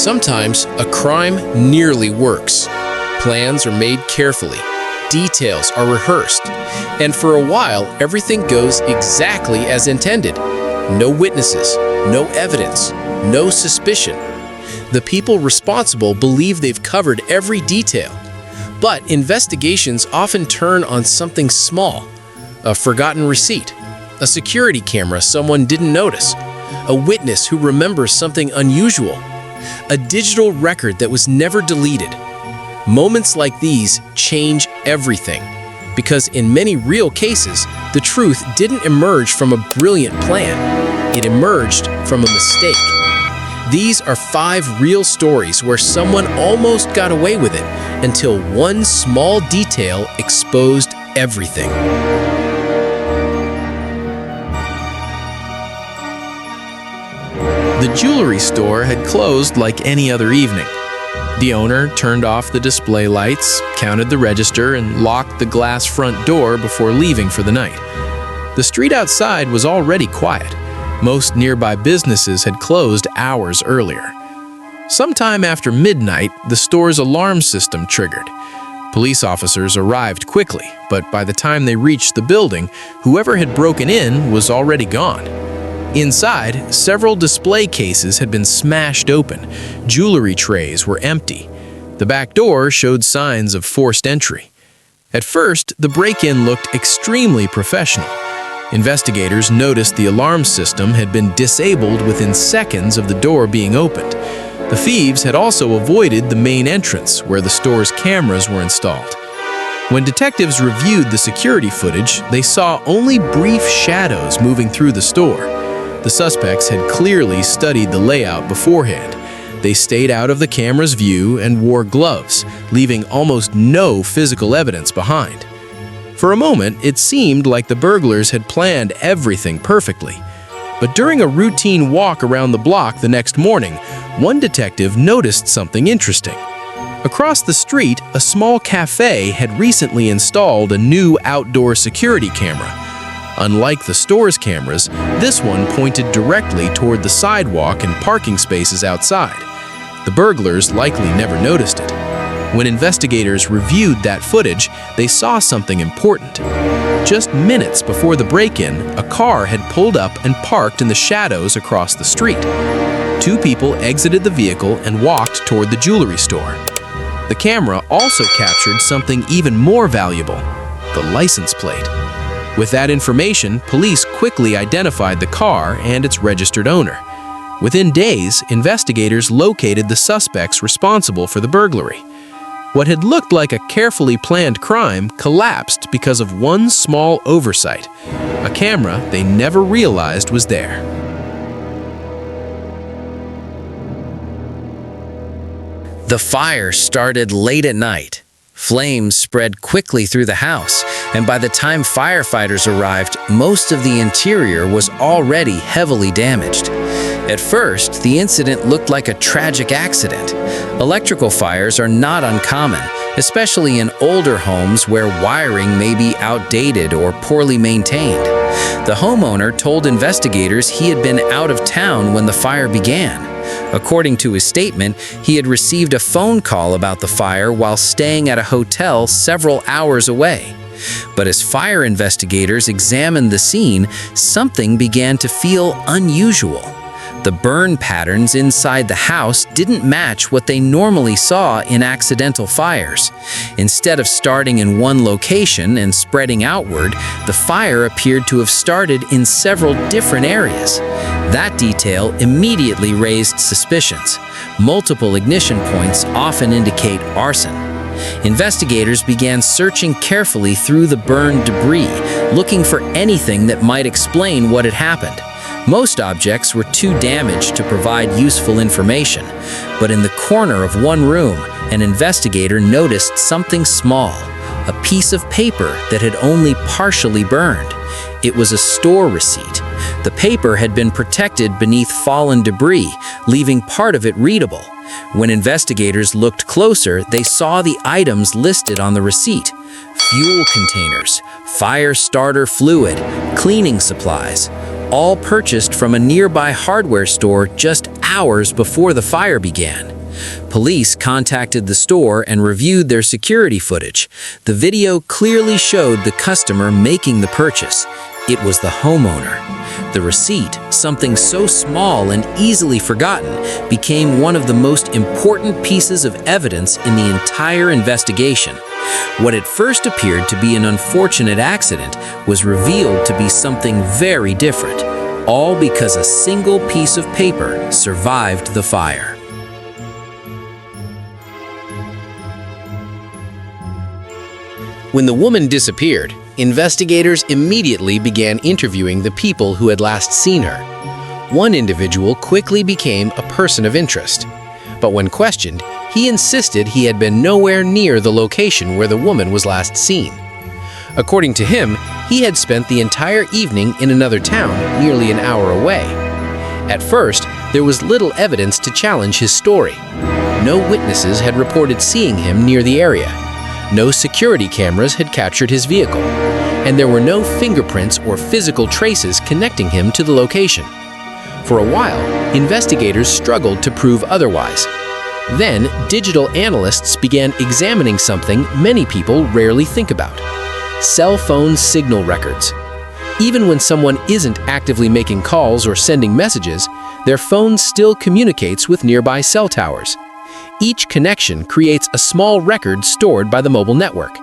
Sometimes a crime nearly works. Plans are made carefully, details are rehearsed, and for a while everything goes exactly as intended. No witnesses, no evidence, no suspicion. The people responsible believe they've covered every detail. But investigations often turn on something small: a forgotten receipt, a security camera someone didn't notice, a witness who remembers something unusual, a digital record that was never deleted. Moments like these change everything, because in many real cases, the truth didn't emerge from a brilliant plan. It emerged from a mistake. These are 5 real stories where someone almost got away with it until one small detail exposed everything. The jewelry store had closed like any other evening. The owner turned off the display lights, counted the register, and locked the glass front door before leaving for the night. The street outside was already quiet. Most nearby businesses had closed hours earlier. Sometime after midnight, the store's alarm system triggered. Police officers arrived quickly, but by the time they reached the building, whoever had broken in was already gone. Inside, several display cases had been smashed open. Jewelry trays were empty. The back door showed signs of forced entry. At first, the break-in looked extremely professional. Investigators noticed the alarm system had been disabled within seconds of the door being opened. The thieves had also avoided the main entrance, where the store's cameras were installed. When detectives reviewed the security footage, they saw only brief shadows moving through the store. The suspects had clearly studied the layout beforehand. They stayed out of the camera's view and wore gloves, leaving almost no physical evidence behind. For a moment, it seemed like the burglars had planned everything perfectly. But during a routine walk around the block the next morning, one detective noticed something interesting. Across the street, a small cafe had recently installed a new outdoor security camera. Unlike the store's cameras, this one pointed directly toward the sidewalk and parking spaces outside. The burglars likely never noticed it. When investigators reviewed that footage, they saw something important. Just minutes before the break-in, a car had pulled up and parked in the shadows across the street. 2 people exited the vehicle and walked toward the jewelry store. The camera also captured something even more valuable: the license plate. With that information, police quickly identified the car and its registered owner. Within days, investigators located the suspects responsible for the burglary. What had looked like a carefully planned crime collapsed because of one small oversight: a camera they never realized was there. The fire started late at night. Flames spread quickly through the house, and by the time firefighters arrived, most of the interior was already heavily damaged. At first, the incident looked like a tragic accident. Electrical fires are not uncommon, especially in older homes where wiring may be outdated or poorly maintained. The homeowner told investigators he had been out of town when the fire began. According to his statement, he had received a phone call about the fire while staying at a hotel several hours away. But as fire investigators examined the scene, something began to feel unusual. The burn patterns inside the house didn't match what they normally saw in accidental fires. Instead of starting in one location and spreading outward, the fire appeared to have started in several different areas. That detail immediately raised suspicions. Multiple ignition points often indicate arson. Investigators began searching carefully through the burned debris, looking for anything that might explain what had happened. Most objects were too damaged to provide useful information, but in the corner of one room, an investigator noticed something small: a piece of paper that had only partially burned. It was a store receipt. The paper had been protected beneath fallen debris, leaving part of it readable. When investigators looked closer, they saw the items listed on the receipt: fuel containers, fire starter fluid, cleaning supplies, all purchased from a nearby hardware store just hours before the fire began. Police contacted the store and reviewed their security footage. The video clearly showed the customer making the purchase. It was the homeowner. The receipt, something so small and easily forgotten, became one of the most important pieces of evidence in the entire investigation. What at first appeared to be an unfortunate accident was revealed to be something very different, all because a single piece of paper survived the fire. When the woman disappeared, investigators immediately began interviewing the people who had last seen her. One individual quickly became a person of interest, but when questioned, he insisted he had been nowhere near the location where the woman was last seen. According to him, he had spent the entire evening in another town nearly an hour away. At first, there was little evidence to challenge his story. No witnesses had reported seeing him near the area. No security cameras had captured his vehicle, and there were no fingerprints or physical traces connecting him to the location. For a while, investigators struggled to prove otherwise. Then, digital analysts began examining something many people rarely think about: cell phone signal records. Even when someone isn't actively making calls or sending messages, their phone still communicates with nearby cell towers. Each connection creates a small record stored by the mobile network.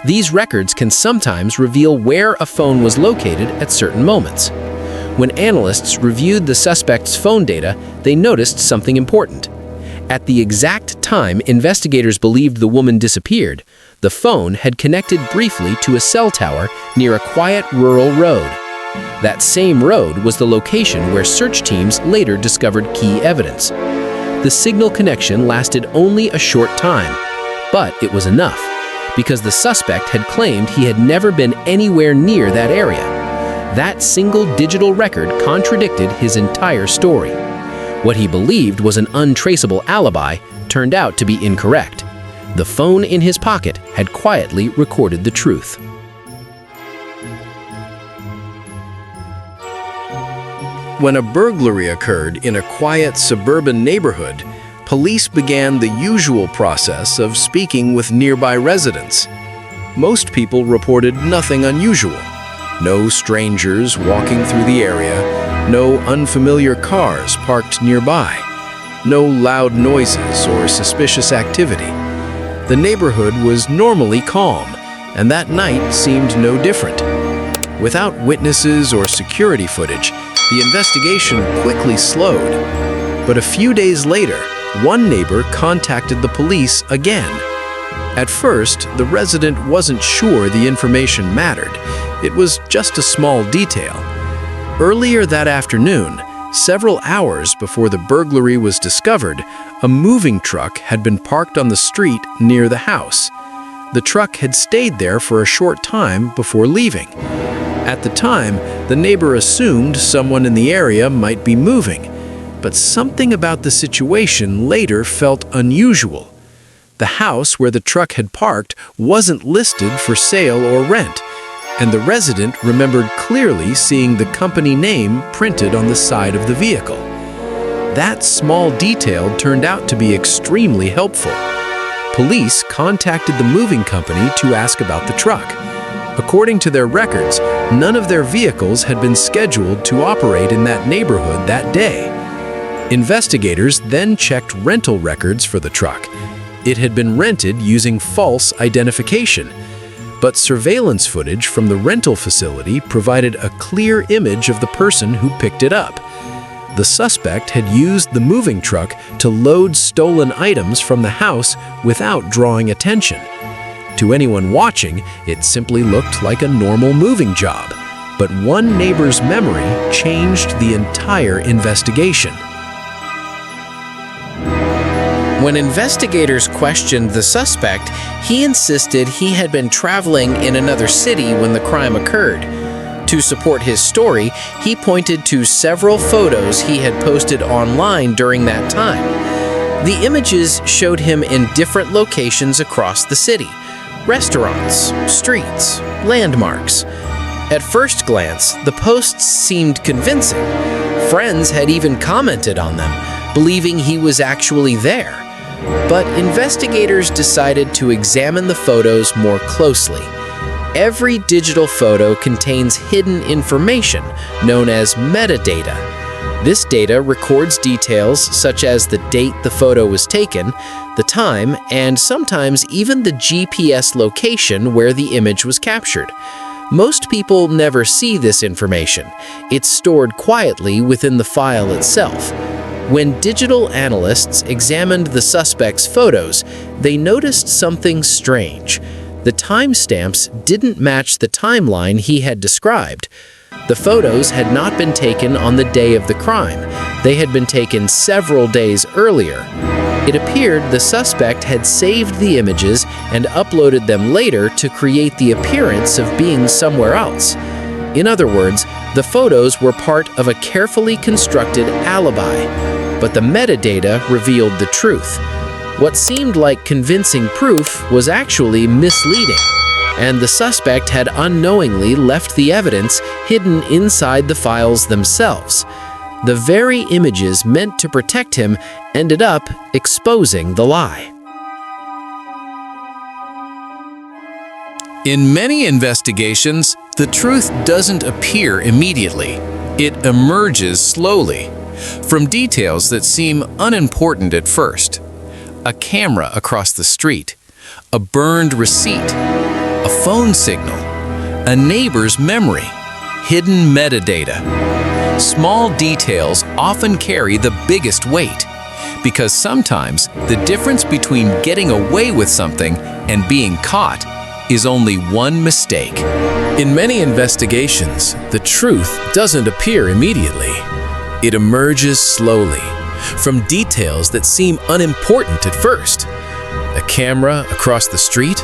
These records can sometimes reveal where a phone was located at certain moments. When analysts reviewed the suspect's phone data, they noticed something important. At the exact time investigators believed the woman disappeared, the phone had connected briefly to a cell tower near a quiet rural road. That same road was the location where search teams later discovered key evidence. The signal connection lasted only a short time, but it was enough, because the suspect had claimed he had never been anywhere near that area. That single digital record contradicted his entire story. What he believed was an untraceable alibi turned out to be incorrect. The phone in his pocket had quietly recorded the truth. When a burglary occurred in a quiet suburban neighborhood, police began the usual process of speaking with nearby residents. Most people reported nothing unusual. No strangers walking through the area, no unfamiliar cars parked nearby, no loud noises or suspicious activity. The neighborhood was normally calm, and that night seemed no different. Without witnesses or security footage, the investigation quickly slowed. But a few days later, one neighbor contacted the police again. At first, the resident wasn't sure the information mattered. It was just a small detail. Earlier that afternoon, several hours before the burglary was discovered, a moving truck had been parked on the street near the house. The truck had stayed there for a short time before leaving. At the time, the neighbor assumed someone in the area might be moving, but something about the situation later felt unusual. The house where the truck had parked wasn't listed for sale or rent, and the resident remembered clearly seeing the company name printed on the side of the vehicle. That small detail turned out to be extremely helpful. Police contacted the moving company to ask about the truck. According to their records, none of their vehicles had been scheduled to operate in that neighborhood that day. Investigators then checked rental records for the truck. It had been rented using false identification, but surveillance footage from the rental facility provided a clear image of the person who picked it up. The suspect had used the moving truck to load stolen items from the house without drawing attention. To anyone watching, it simply looked like a normal moving job, but one neighbor's memory changed the entire investigation. When investigators questioned the suspect, he insisted he had been traveling in another city when the crime occurred. To support his story, he pointed to several photos he had posted online during that time. The images showed him in different locations across the city: restaurants, streets, landmarks. At first glance, the posts seemed convincing. Friends had even commented on them, believing he was actually there. But investigators decided to examine the photos more closely. Every digital photo contains hidden information known as metadata. This data records details such as the date the photo was taken, the time, and sometimes even the GPS location where the image was captured. Most people never see this information. It's stored quietly within the file itself. When digital analysts examined the suspect's photos, they noticed something strange. The timestamps didn't match the timeline he had described. The photos had not been taken on the day of the crime. They had been taken several days earlier. It appeared the suspect had saved the images and uploaded them later to create the appearance of being somewhere else. In other words, the photos were part of a carefully constructed alibi, but the metadata revealed the truth. What seemed like convincing proof was actually misleading, and the suspect had unknowingly left the evidence hidden inside the files themselves. The very images meant to protect him ended up exposing the lie. In many investigations, the truth doesn't appear immediately. It emerges slowly, from details that seem unimportant at first. A camera across the street, a burned receipt, a phone signal, a neighbor's memory, hidden metadata. Small details often carry the biggest weight, because sometimes the difference between getting away with something and being caught is only one mistake. In many investigations, the truth doesn't appear immediately. It emerges slowly, from details that seem unimportant at first. A camera across the street,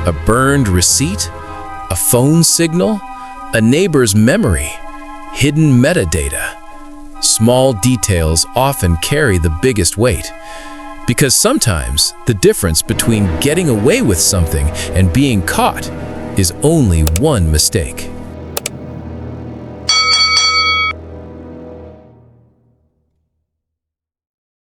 a burned receipt, a phone signal, a neighbor's memory, hidden metadata. Small details often carry the biggest weight, because sometimes the difference between getting away with something and being caught is only one mistake.